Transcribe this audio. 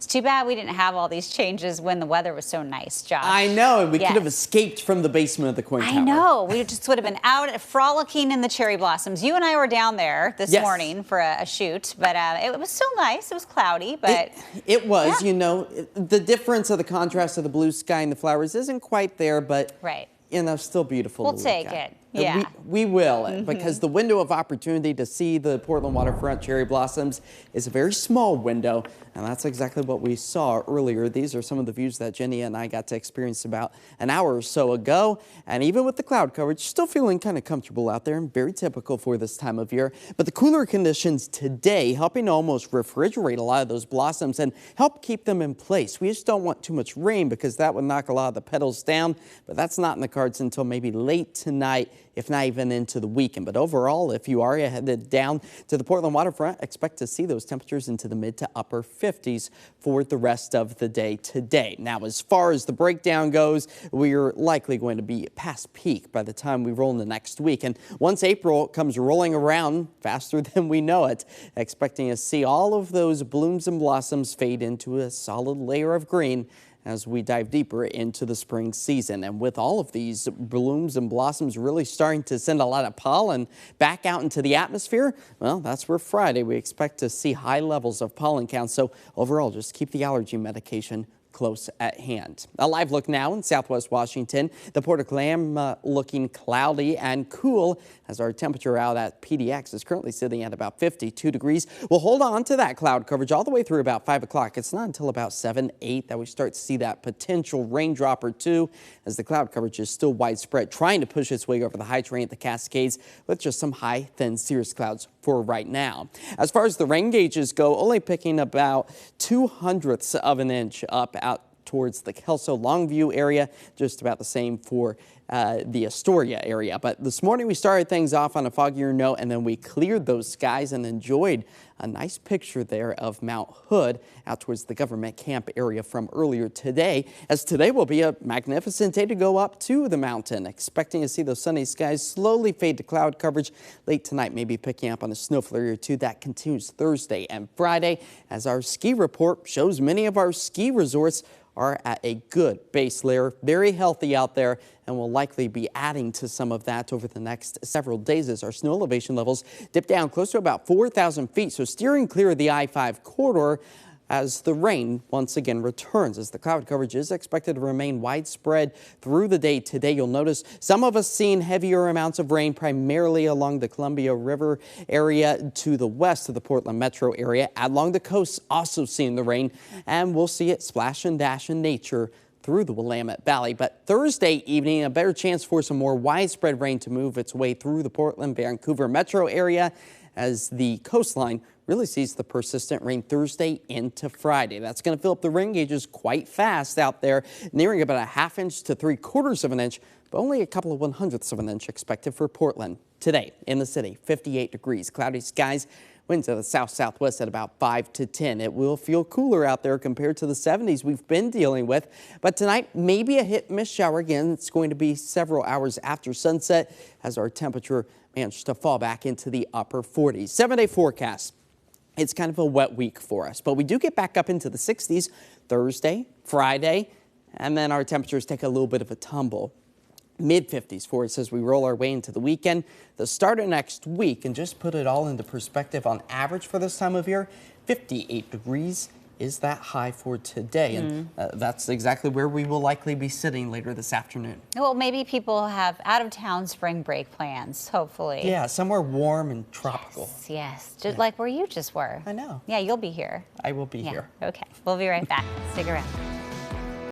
It's too bad we didn't have all these changes when the weather was so nice, Josh. I know. We could have escaped from the basement of the KOIN Tower. I know. We just would have been out frolicking in the cherry blossoms. You and I were down there this morning for a shoot, but it was still nice. It was cloudy, but it was. You know, the difference of the contrast of the blue sky and the flowers isn't quite there, but you know, still beautiful. We'll take it. Yeah. We will, because the window of opportunity to see the Portland waterfront cherry blossoms is a very small window, and that's exactly what we saw earlier. These are some of the views that Jenny and I got to experience about an hour or so ago, and even with the cloud coverage, still feeling kind of comfortable out there and very typical for this time of year. But the cooler conditions today helping to almost refrigerate a lot of those blossoms and help keep them in place. We just don't want too much rain because that would knock a lot of the petals down, but that's not in the cards until maybe late tonight, if not even into the weekend. But overall, if you are headed down to the Portland waterfront, expect to see those temperatures into the mid to upper 50s for the rest of the day today. Now, as far as the breakdown goes, we're likely going to be past peak by the time we roll into next week. And once April comes rolling around faster than we know it, expecting to see all of those blooms and blossoms fade into a solid layer of green as we dive deeper into the spring season. And with all of these blooms and blossoms really starting to send a lot of pollen back out into the atmosphere, well, that's where Friday we expect to see high levels of pollen counts. So overall, just keep the allergy medication close at hand. A live look now in Southwest Washington. The Port of Clam looking cloudy and cool as our temperature out at PDX is currently sitting at about 52 degrees. We'll hold on to that cloud coverage all the way through about 5 o'clock. It's not until about 7, 8 that we start to see that potential raindrop or two as the cloud coverage is still widespread, trying to push its way over the high terrain at the Cascades with just some high, thin cirrus clouds for right now. As far as the rain gauges go, only picking about 0.02 of an inch up out towards the Kelso Longview area, just about the same for the Astoria area. But this morning we started things off on a foggier note, and then we cleared those skies and enjoyed a nice picture there of Mount Hood out towards the government camp area from earlier today, as today will be a magnificent day to go up to the mountain. Expecting to see those sunny skies slowly fade to cloud coverage late tonight, maybe picking up on a snow flurry or two. That continues Thursday and Friday as our ski report shows many of our ski resorts are at a good base layer, very healthy out there, and will likely be adding to some of that over the next several days as our snow elevation levels dip down close to about 4,000 feet. So steering clear of the I-5 corridor as the rain once again returns, as the cloud coverage is expected to remain widespread through the day today. You'll notice some of us seeing heavier amounts of rain primarily along the Columbia River area to the west of the Portland metro area. Along the coast, also seeing the rain, and we'll see it splash and dash in nature through the Willamette Valley. But Thursday evening, a better chance for some more widespread rain to move its way through the Portland, Vancouver metro area as the coastline really sees the persistent rain Thursday into Friday. That's going to fill up the rain gauges quite fast out there, nearing about a 1/2 inch to 3/4 of an inch, but only a couple of 1/100ths of an inch expected for Portland. Today in the city, 58 degrees, cloudy skies, winds of the south-southwest at about 5 to 10. It will feel cooler out there compared to the 70s we've been dealing with. But tonight, maybe a hit-miss shower again. It's going to be several hours after sunset as our temperature managed to fall back into the upper 40s. 7-day forecast. It's kind of a wet week for us, but we do get back up into the 60s Thursday, Friday, and then our temperatures take a little bit of a tumble. Mid-50s for us as we roll our way into the weekend. The start of next week, and just put it all into perspective, on average for this time of year, 58 degrees is that high for today. And that's exactly where we will likely be sitting later this afternoon. Well, maybe people have out-of-town spring break plans, hopefully. Yeah, somewhere warm and tropical. Yes, just like where you just were. I know. Yeah, you'll be here. I will be here. Okay, we'll be right back. Stick around.